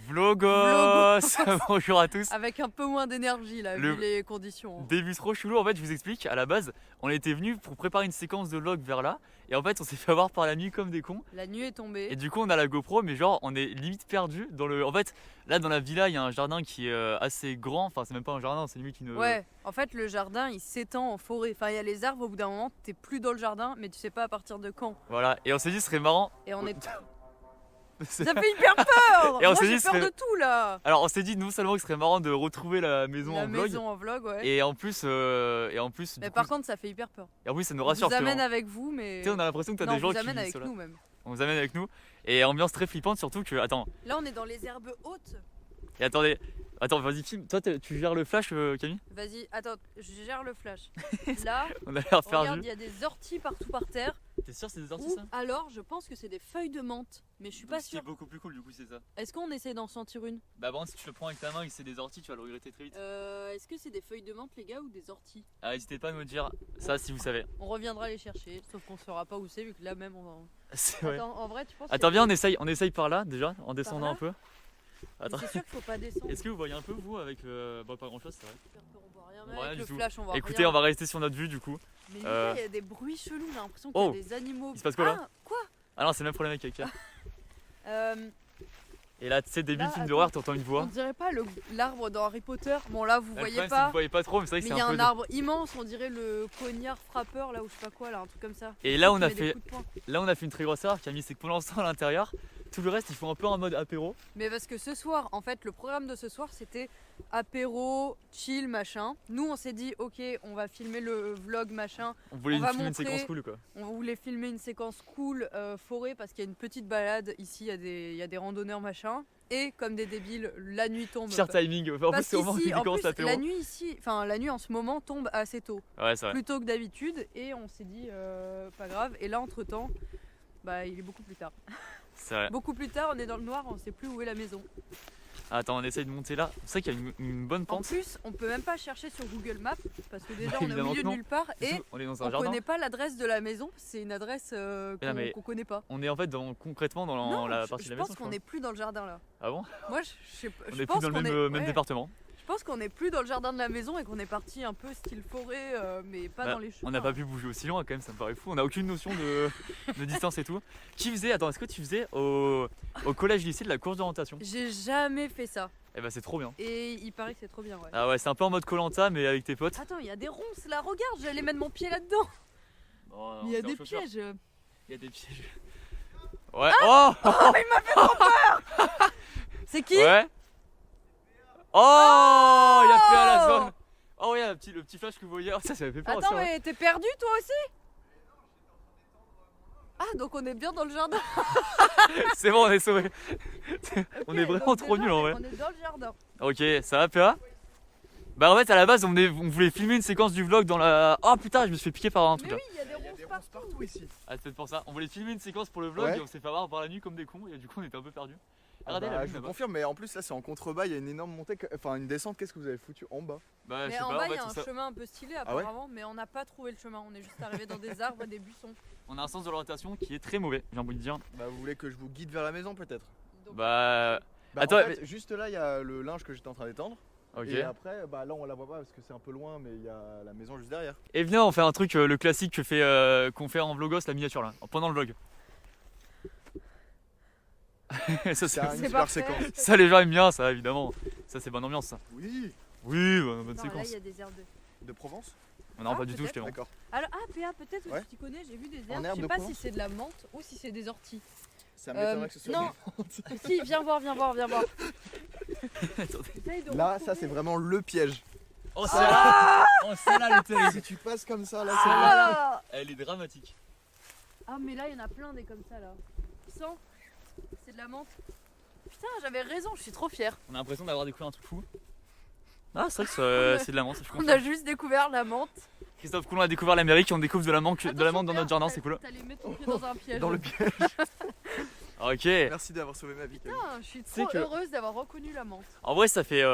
Vlogos. Bonjour à tous. Avec un peu moins d'énergie là, vu les conditions. Début trop chelou, en fait je vous explique, à la base on était venu pour préparer une séquence de vlog vers là et en fait on s'est fait avoir par la nuit comme des cons. La nuit est tombée. Et du coup on a la GoPro mais genre on est limite perdu dans le... En fait là dans la villa il y a un jardin qui est assez grand, enfin c'est même pas un jardin, c'est limite une... Ouais, en fait le jardin il s'étend en forêt, enfin il y a les arbres, au bout d'un moment t'es plus dans le jardin mais tu sais pas à partir de quand. Voilà, et on s'est dit ce serait marrant. Et on est... Ça fait hyper peur. Et on Moi s'est j'ai dit, peur de tout là. Alors on s'est dit non seulement que ce serait marrant de retrouver la maison La en vlog. maison en vlog, ouais. Et en plus, mais par contre ça fait hyper peur. Et en plus ça nous On rassure. vous amène avec vous mais... Tu sais on a l'impression que t'as des gens on vous qui amène avec sont là. nous même. On vous amène avec nous. Et ambiance très flippante surtout que... Attends. Là on est dans les herbes hautes. Et attendez. Attends, vas-y filme. Toi tu gères le flash Camille? Vas-y, attends, je gère le flash. Là, on a l'air perdu. regarde, il y a des orties partout par terre. T'es sûr c'est des orties Ou ça? alors je pense que c'est des feuilles de menthe, mais je suis pas sûre. C'est beaucoup plus cool du coup c'est ça. Est-ce qu'on essaie d'en sentir une? Bah bon si tu le prends avec ta main et que c'est des orties tu vas le regretter très vite. Est-ce que c'est des feuilles de menthe les gars ou des orties? Ah n'hésitez pas à nous dire ça si vous savez. On reviendra les chercher, sauf qu'on saura pas où c'est vu que là même on va... C'est vrai. Attends, en vrai tu penses... Attends viens on essaye par là déjà en descendant là un peu. Attends. C'est sûr qu'il faut pas descendre. Est-ce que vous voyez un peu vous avec bon, pas grand chose c'est vrai. On voit rien, On mais voit rien avec du le tout. flash on voit Écoutez rien. on va rester sur notre vue du coup. Mais là il y a des bruits chelous, j'ai l'impression qu'il y a des animaux. Il se passe quoi là? Ah, quoi? Ah non c'est le même problème avec Pierre. euh, Et là tu sais débile là, film attends. d'horreur t'entends une On voix. dirait pas l'arbre dans Harry Potter. Bon là vous Le voyez problème, c'est que pas. vous voyez pas trop mais c'est vrai que Mais c'est il y a un peu... un arbre immense, on dirait le cognard frappeur là ou je sais pas quoi là, un truc comme ça. Et là on Qui a met des fait... coups de poing. Là on a fait une très grosse erreur Camille, c'est que pour l'instant à l'intérieur, tout le reste ils font un peu en mode apéro. Mais parce que ce soir, en fait, le programme de ce soir c'était apéro, chill, machin. Nous on s'est dit ok, on va filmer le vlog machin. On voulait On va filmer une montrer- séquence cool quoi. On voulait filmer une séquence cool forêt parce qu'il y a une petite balade ici, il y a des randonneurs machin. Et comme des débiles, la nuit tombe. Pire timing, en plus Parce c'est au moment où qu'ici, il en commence plus, l'apéro. la nuit ici, enfin la nuit en ce moment tombe assez tôt, Ouais c'est vrai. plus tôt que d'habitude, et on s'est dit pas grave. Et là entre temps, bah il est beaucoup plus tard. C'est vrai. Beaucoup plus tard, on est dans le noir, on sait plus où est la maison. Attends on essaye de monter là. C'est vrai qu'il y a une bonne En pente. plus, on peut même pas chercher sur Google Maps parce que déjà Bah, on est au évidemment milieu que de non. nulle part et Surtout, on est dans un on jardin. connaît pas l'adresse de la maison. C'est une adresse mais- qu'on connaît pas. On est en fait concrètement dans Non, la je partie de la pense maison. qu'on n'est plus dans le jardin là. Ah bon? Moi, je sais pas. On je est pense plus dans le qu'on même, ouais. département. Je pense qu'on est plus dans le jardin de la maison et qu'on est parti un peu style forêt, mais pas Bah, dans les chemins. on n'a pas pu bouger aussi loin quand même, ça me paraît fou. On n'a aucune notion de distance et tout. Qui faisait, attends, est-ce que tu faisais au collège lycée de la course d'orientation? J'ai jamais fait ça. Eh bah c'est trop bien. Et il paraît que c'est trop bien, ouais. Ah ouais, c'est un peu en mode Koh-Lanta mais avec tes potes. Attends, il y a des ronces là, regarde, j'allais mettre mon pied là-dedans. Oh, Il y a c'est un des chauffeur. pièges. Il y a des pièges. Ouais. Oh, Oh, il m'a fait trop peur. C'est qui? ouais. Oh, il y a plus à la zone. Oh ouais, le petit flash que vous voyez. Oh, ça m'avait fait peur. Attends, aussi, ouais. mais t'es perdu toi aussi? Ah, donc on est bien dans le jardin. C'est bon, on est sauvés. On Ok, est vraiment donc trop déjà, nuls en vrai. On est dans le jardin. Ok, ça va PA? Bah en fait à la base on voulait filmer une séquence du vlog dans la... Oh putain je me suis fait piquer par un truc Mais là. oui, il y a des ronces partout. partout ici. Ah c'est peut-être pour ça. On voulait filmer une séquence pour le vlog Ouais. et on s'est fait avoir par la nuit comme des cons et du coup on était un peu perdus. Regardez la Bah, vue je vous là-bas. confirme, mais en plus là c'est en contrebas, il y a une énorme montée, enfin une descente, qu'est-ce que vous avez foutu en bas? Bah je Mais sais en pas, bas, en il y fait, a un ça- chemin un peu stylé Ah ouais apparemment, mais on n'a pas trouvé le chemin. On est juste arrivé dans des arbres et des buissons. on a un sens de l'orientation qui est très mauvais, j'ai envie de dire. Bah vous voulez que je vous guide vers la maison peut-être? Donc, Bah... Bah Attends, en fait, juste là il y a le linge que j'étais en train d'étendre. Ok. Et après, bah là on la voit pas parce que c'est un peu loin, mais il y a la maison juste derrière. Et viens on fait un truc, le classique qu'on fait en vlogos, la miniature là, pendant le vlog. ça, C'est c'est- une C'est super parfait. séquence. ça les gens aiment bien ça évidemment. Ça c'est bonne ambiance ça. Oui, Oui, bonne attends, là, séquence. il y a des herbes de... de Provence. Non Ah, pas du tout, peut-être. j'étais bon. D'accord. Alors, ah, PA, peut-être que Ouais. tu t'y connais, j'ai vu des En herbes. herbe Je de sais pas Provence si c'est de la menthe ou si c'est des orties. Ça m'étonnerait que ce soit. non. Si, viens voir, viens voir, viens voir. Attendez. Essaye de Là, ça retrouver. c'est vraiment le piège. Oh celle-là Oh celle-là elle est terrible. Si tu passes comme ça, là Ah, Elle est dramatique. ah, mais là, il y en a plein des comme ça, là. Tu sens? C'est de la menthe. Putain, j'avais raison, je suis trop fière. On a l'impression d'avoir découvert un truc fou. Ah c'est vrai que c'est de la menthe, je On comprends. a juste découvert la menthe. Christophe Colomb a découvert l'Amérique et on découvre de la menthe dans Attention, notre PA, jardin, c'est cool. T'allais mettre ton pied dans un piège. dans le piège. Ok. Merci d'avoir sauvé ma vie. Camille. Putain, je suis C'est trop que- heureuse d'avoir reconnu la menthe. En vrai ça fait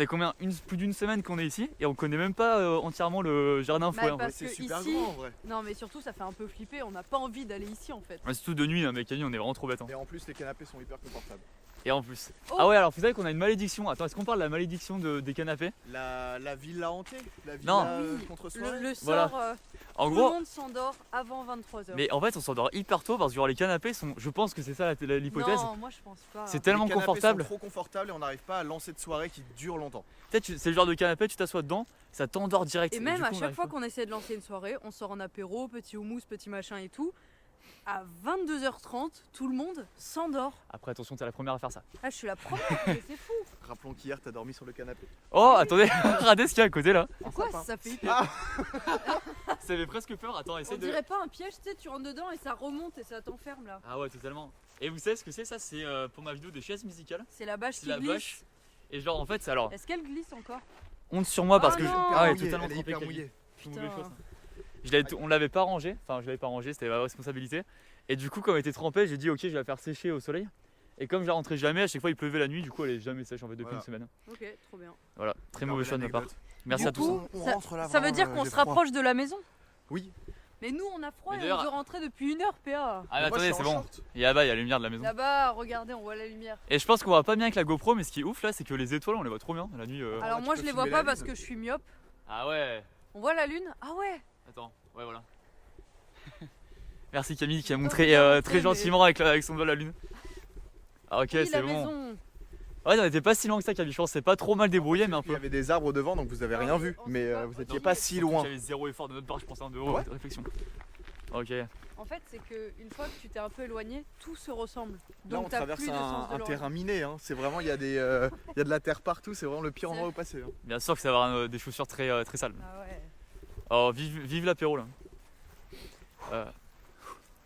combien plus d'une semaine qu'on est ici et on connaît même pas entièrement le jardin Bah, forêt en parce vrai. C'est que super ici- grand en vrai. Non, mais surtout, ça fait un peu flipper. On n'a pas envie d'aller ici en fait. Ouais, surtout de nuit hein, mec, Camille, on est vraiment trop bêtes. Hein. Et en plus, les canapés sont hyper confortables. Et en plus. Oh. Ah ouais, alors vous savez qu'on a une malédiction. Attends, est-ce qu'on parle de la malédiction des canapés? La villa hantée, la villa Non. contre Le, soirée. le sort, Voilà. En tout gros, le monde s'endort avant 23h. mais en fait, on s'endort hyper tôt parce que genre, les canapés sont. Je pense que c'est ça l'hypothèse. Non, moi je pense pas. C'est tellement Les canapés confortable. sont trop confortable et on n'arrive pas à lancer de soirée qui dure longtemps. Peut-être c'est le genre de canapé, tu t'assois dedans, ça t'endort direct. Et Du même coup, à on chaque arrive fois pas. qu'on essaie de lancer une soirée, on sort en apéro, petit houmous, petit machin et tout. À 22h30, tout le monde s'endort. Après, attention, t'es la première à faire ça. Ah, je suis la première, mais c'est fou. Rappelons qu'hier t'as dormi sur le canapé. Oh, attendez, regardez ce qu'il y a à côté là. Quoi, sapin. ça fait hyper. Ça fait presque peur. Attends, On essaie de. dirait pas un piège, tu sais, tu rentres dedans et ça remonte et ça t'enferme là. Ah ouais, totalement. Et vous savez ce que c'est? Ça, c'est pour ma vidéo des chaises musicales. C'est la bâche C'est qui la glisse. bâche. Et genre, en fait, c'est alors. Est-ce qu'elle glisse encore? Honte sur moi parce Ah que. non. Ah ouais, Mouillée, totalement elle est trempé. hyper Camille. mouillée. Tout le monde Putain. les choses. On l'avait pas rangé, enfin je l'avais pas rangé, c'était ma responsabilité. Et du coup comme elle était trempée, j'ai dit ok je vais la faire sécher au soleil. Et comme je la rentrais jamais, à chaque fois il pleuvait la nuit, du coup elle est jamais sèche en fait depuis Voilà. une semaine. Ok, trop bien. Voilà, très Regardez mauvais choix de ma part. l'anecdote. Merci Du à tous. coup, On ça- rentre là. Ça veut vraiment, dire qu'on j'ai se froid. rapproche de la maison. Oui. Mais nous on a froid Mais et d'ailleurs- on veut rentrer depuis 1 heure, PA. Ah mais Moi, je attendez, suis c'est en bon. short. Et là-bas il y a la lumière de la maison. Là-bas, regardez, on voit la lumière. Et je pense qu'on va pas bien avec la GoPro, mais ce qui est ouf là, c'est que les étoiles on les voit trop bien la nuit. Alors tu moi peux je les filmer vois pas la parce lune. que je suis myope. Ah ouais. On voit la lune? Ah ouais. Attends, ouais voilà. Merci Camille qui a Attends, montré je vais montrer, très mais- gentiment avec son doigt la lune. Ah ok, Oui, c'est la bon. maison. Ouais, on était pas si loin que ça Camille, je pense que c'est pas trop mal débrouillé mais un Il y peu. avait des arbres devant donc vous avez rien vu. On sait Mais pas. vous Attends, étiez pas mais- si Surtout loin. qu'il y avait zéro effort de notre part, je pensais un de Ouais. réflexion. Ok. En fait, c'est que une fois que tu t'es un peu éloigné, tout se ressemble. Là on Donc t'as traverse plus de sens de un l'horizon. terrain miné. Hein. C'est vraiment il y a des il y a de la terre partout. C'est vraiment le pire C'est- endroit où passer. Hein. Bien sûr que ça va avoir des chaussures très, très sales. Ah ouais. Oh, vive l'apéro là.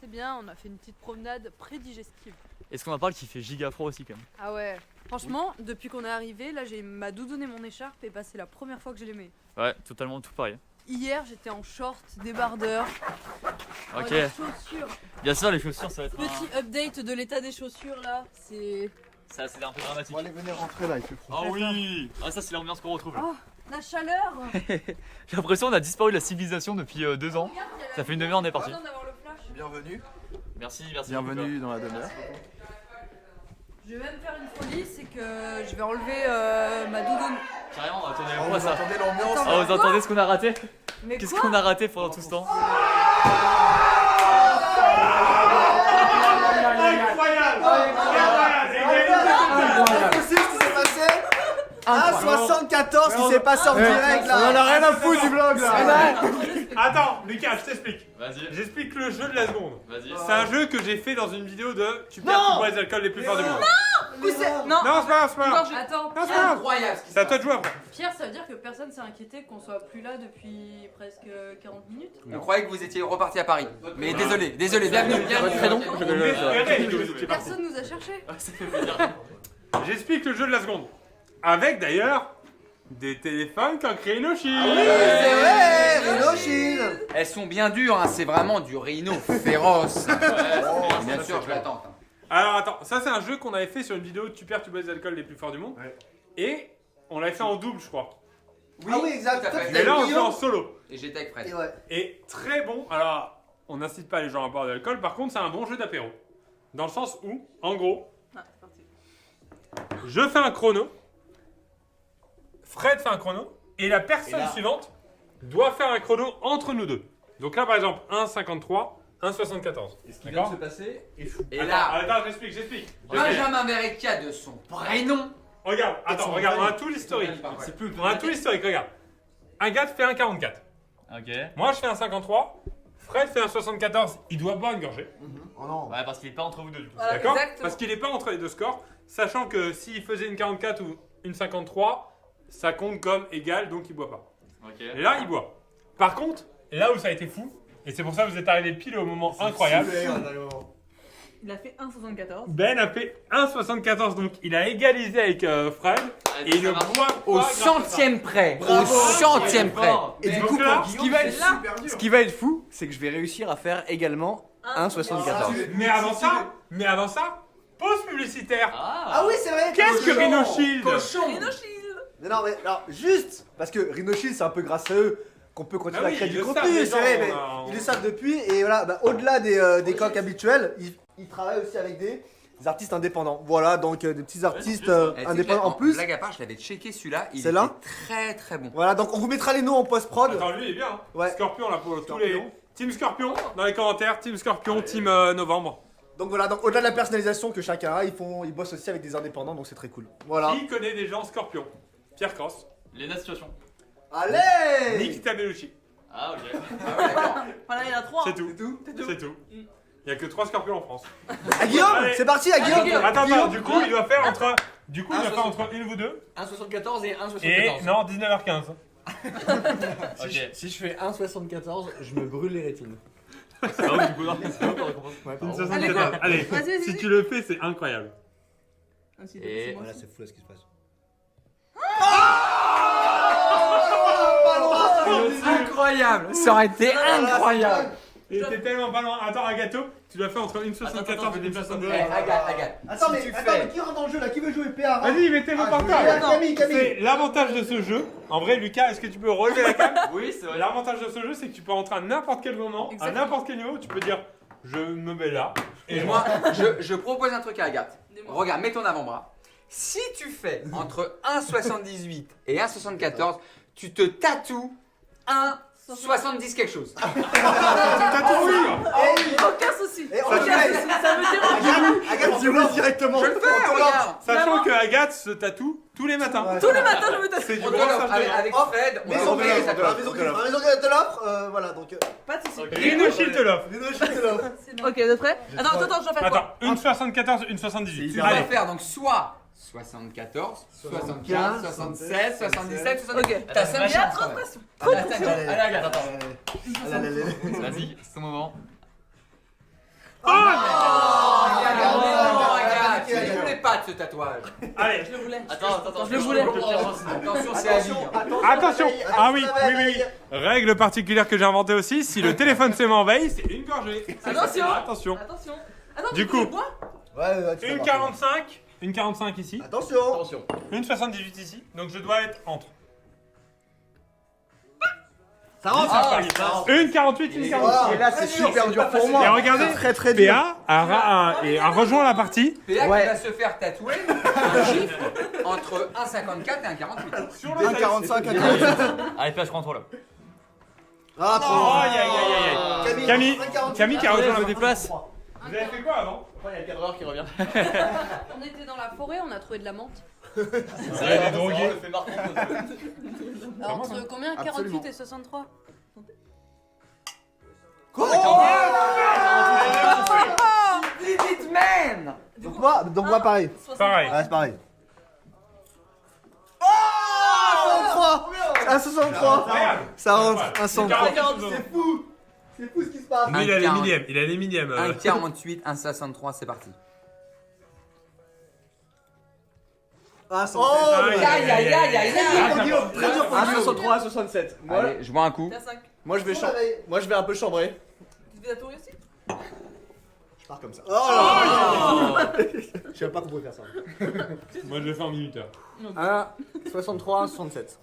C'est bien, on a fait une petite promenade pré-digestive. Est-ce qu'on en parle qui fait giga froid aussi quand même? Ah ouais. Franchement, depuis qu'on est arrivé, là j'ai ma doudoune et mon écharpe et bah c'est la première fois que je les mets. Ouais, totalement tout pareil. Hier j'étais en short, débardeur. Ok. Oh, les chaussures. Bien sûr, les chaussures ça va être Petit update de l'état des chaussures là. C'est. Ça c'est un peu dramatique. Bon allez venez rentrer là il fait froid. Ah oui. Ah ça c'est l'ambiance qu'on retrouve là. Oh, la chaleur. J'ai l'impression qu'on a disparu de la civilisation depuis 2 ans. Regarde, il y a la Ça fait une lumière, demi-heure, on est j'ai pas parti. besoin d'avoir le flash. Bienvenue. Merci. Bienvenue dans la demeure. Je vais même faire une folie, c'est que je vais enlever ma doudoune. Carrément, attendez, Oh, moi vous ça. entendez l'ambiance Attends, Ah, vous entendez ce qu'on a raté? Mais Qu'est-ce quoi qu'on a raté pendant tout ce temps? C'est ce qui s'est passé. 1,74 qui s'est passé en direct là. On en a rien à foutre du vlog là. Attends, Lucas, je t'explique. Vas-y, J'explique le jeu de la seconde. vas-y. C'est un jeu que j'ai fait dans une vidéo de Tu perds, tu bois les alcools les plus forts du monde. Non, Non, c'est pas grave, c'est pas grave. Attends, Non, c'est pas Pierre, grave. Incroyable ce qui se C'est à toi de jouer après. Pierre, ça veut dire que personne s'est inquiété qu'on soit plus là depuis presque 40 minutes. On croyait que vous étiez reparti à Paris. Mais désolé, bienvenue. Votre prénom? Personne nous a cherché. Ça fait plaisir. J'explique le jeu de la seconde. Avec d'ailleurs des téléphones qui ont créé nos chiffres. C'est vrai, Rhino Shield. Elles sont bien dures, hein, c'est vraiment du rhino féroce. Bien sûr, je l'attends. Alors attends, ça c'est un jeu qu'on avait fait sur une vidéo de Tu perds, tu bois les alcools les plus forts du monde. Ouais. Et on l'avait fait en double, je crois. Ah oui, exact. tout à fait. Mais là on joue en solo. Et j'étais avec Fred. Et ouais. Et très bon. Alors, on n'incite pas les gens à boire de l'alcool. Par contre, c'est un bon jeu d'apéro. Dans le sens où, en gros, Ah, c'est parti. je fais un chrono. Fred fait un chrono. Et la personne suivante doit faire un chrono entre nous deux. Donc là, par exemple, 1,53, 1,74. D'accord. passer est fou. Et Attends, là, attends, j'explique. Benjamin Verrecchia de son prénom. Regarde, attends, regarde, on a tout l'historique. C'est plus. On a tout l'historique, regarde. Un gars fait un 44. Ok. Moi, je fais un 53. Fred fait un 74. Il doit boire une gorgée. Oh non. Ouais, parce qu'il est pas entre vous deux du coup. Voilà, D'accord. exactement. Parce qu'il n'est pas entre les deux scores, sachant que s'il faisait une 44 ou une 53, ça compte comme égal, donc il boit pas. Ok. Et là, il boit. Par contre, là où ça a été fou, et c'est pour ça que vous êtes arrivé pile au moment incroyable, Il a fait 1,74. Ben a fait 1,74, donc il a égalisé avec Fred, et il ne boit pas Au grâce à ça. centième près. Au centième près. Et du Donc coup, là, pour Guillaume, là. ce qui va être fou, c'est que je vais réussir à faire également 1,74. Mais avant ça, pause publicitaire. Ah oui, c'est vrai. Qu'est-ce que Rhino Shield? Non, mais alors, juste parce que Rhino Shield, c'est un peu grâce à eux qu'on peut continuer Ah oui, à créer ils du le contenu, savent, les c'est vrai, gens, mais on a- ils le savent depuis. Et voilà, bah, au-delà des coques habituelles, ils travaillent aussi avec des Des artistes indépendants. Voilà, donc des petits artistes Eh, indépendants. En tu sais que, plus, blague à part, je l'avais checké celui-là. Il C'est était là très très bon. voilà, donc on vous mettra les noms en post-prod. Attends, lui il est bien. Hein. Ouais. Scorpion là pour tous Scorpion. les. Team Scorpion dans les commentaires. Team Scorpion, Team Novembre. Donc voilà, donc au-delà de la personnalisation que chacun a, ils bossent aussi avec des indépendants, donc c'est très cool. Voilà. Qui connaît des gens Scorpion? Pierre Cross, Léna Situation. Allez Nikita Bellucci. Ah, ok. Ah ouais, d'accord. Voilà, il y en a 3. C'est tout. C'est tout. Il n'y a que 3 Scorpions en France. À Guillaume, Allez. c'est parti, à Guillaume. Guillaume. Attends, Guillaume. du coup il doit faire entre. Du coup il Un doit faire soixante- entre une vous deux. 1,74 et 1,74. Et non, 19h15. Ok. Si je fais 1,74, je me brûle les rétines. Ah oui, du coup, non. C'est bon, on récompense. Ouais, Une pardon. 74. Allez, Vas-y, vas-y, si vas-y. tu le fais, c'est incroyable. Et- Voilà, c'est fou là ce qui se passe. Incroyable. Ça aurait été incroyable. Et t'es tellement pas loin. Attends, Agato, tu dois faire entre une 74 et une 72. Eh, Agathe. Attends, Si mais, tu attends, fais- mais qui rentre dans le jeu là? Qui veut jouer PA? Vas-y, mettez vos portables. Camille, C'est Camille. l'avantage de ce jeu. En vrai, Lucas, est-ce que tu peux relever la cam? Oui, c'est vrai. L'avantage de ce jeu, c'est que tu peux rentrer à n'importe quel moment, à Exactement. n'importe quel niveau. Tu peux dire, je me mets là. Et moi, je propose un truc à Agathe. Dis-moi. Regarde, mets ton avant-bras. Si tu fais entre 1,78 et 1,74, tu te tatoues 1,70 quelque chose. T'as tout vu. Aucun souci. Et on Aucun le fait. souci. Ça me dérange. Agathe, tu le directement. Je le fais, regarde. Sachant que Agathe se tatoue tous les matins. Ouais. Tous les matins, je me tape. C'est du On te grand l'offre sage avec, de avec Oh, Fred. On Maison te Grise, l'offre avec la maison Grise te l'offre, voilà, donc... Pas de souci. Rhino Shield te l'offre. Les deux chiens te l'offre. Ok, vous êtes prêts? Attends, je dois faire quoi? Attends, une 74, une 78. Tu dois Allez. faire donc soit 74, 75, 76, 77, 78. Ok. T'as 5 Il y a chances. trop de quand même. pression. Allez, Agathe, attends. Allez. Vas-y, c'est ton moment. Agathe, tu voulais pas de ce tatouage. Allez. Je le voulais. Attends, Je le voulais. Attention, c'est à vie. Attention. Ah oui, oui. Règle particulière que j'ai inventée aussi, si le téléphone se m'envahit, c'est une gorgée. Attention. Attention. Attention. Attends, Du tu coup. le bois? Ouais, tu Une vas 45, une 45 ici, voir. Attention. Attention. une 78 ici. Donc je dois être entre. Ça rentre. Une 48, une 46. Et là, c'est super dur pour moi. Et regardez, C'est très très dur. PA a rejoint la partie. PA Ouais. qui va se faire tatouer un chiffre entre 1,54 et 1,48. Sur le 1,45 à Allez, PA, je prends toi là. Ah, trop. Aïe, aïe, aïe, aïe. Camille qui a rejoint je la me déplace. Vous avez fait quoi avant? Après, il y a le cadreur qui revient. On était dans la forêt, on a trouvé de la menthe. C'est vrai, des drogués. Alors, entre combien? 48 Absolument. et 63? Vite, man. Donc moi pareil. Pareil. Ouais, c'est pareil. Oh 63. Ça rentre, un 103. C'est fou. C'est fou ce qui se passe. Mais il a les millièmes, il a les millièmes. 1,48, 1,63, c'est parti. Ah, Oh, aïe, aïe, aïe, aïe, Très dur pour Guillaume. 1,63 à 67. Moi, Allez, je bois un coup. T'as 5. moi, je vais un peu chambrer. Tu fais tatouer aussi? Je pars comme ça. Oh là là. Je savais pas qu'on pouvait faire ça. Moi je le fais en minuteur. 1,63, 67.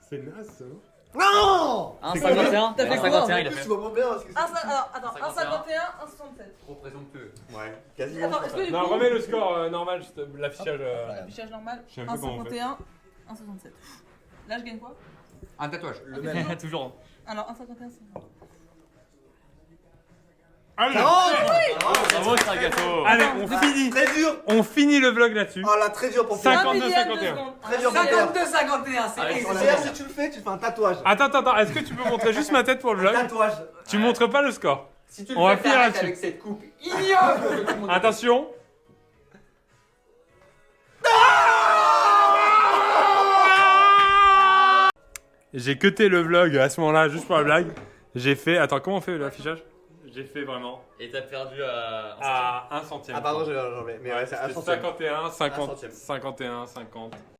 C'est naze ça. Non. 1,51. T'as fait quoi? 1,51, il a fait. Tu vois moins bien parce que Alors, attends, 51. 1,51, 1,67. Trop présomptueux. Ouais, quasiment. Attends, est-ce que du Non, coup, remets le score normal, juste l'affichage. affichage normal, Je sais un peu comment on fait. 1,51, 1,67. Là, je gagne quoi? Un tatouage. Toujours. Alors, 1,51, c'est Allez, Bravo, c'est un gâteau. allez, on finit. Très dur. On finit le vlog là-dessus. Oh là, très dur pour faire. 52, 1 millième de 51. seconde. Très dur pour faire. 52, 51, c'est Allez, excellent. D'ailleurs, si tu le fais, tu fais un tatouage. Attends, est-ce que tu peux montrer juste ma tête pour le vlog? Tatouage. Tu montres pas le score. Si tu On va le fais, finir t'arrêtes là-dessus. avec cette coupe ignoble que tout le monde- Attention. J'ai cuté le vlog à ce moment-là, juste pour la blague. J'ai fait. Attends, comment on fait l'affichage? J'ai fait vraiment Et t'as perdu à. à 1 centième. Ah, pardon, j'ai enlevé. Mais ouais, c'est à C'était 100. 51, 50, centième. 51, 50.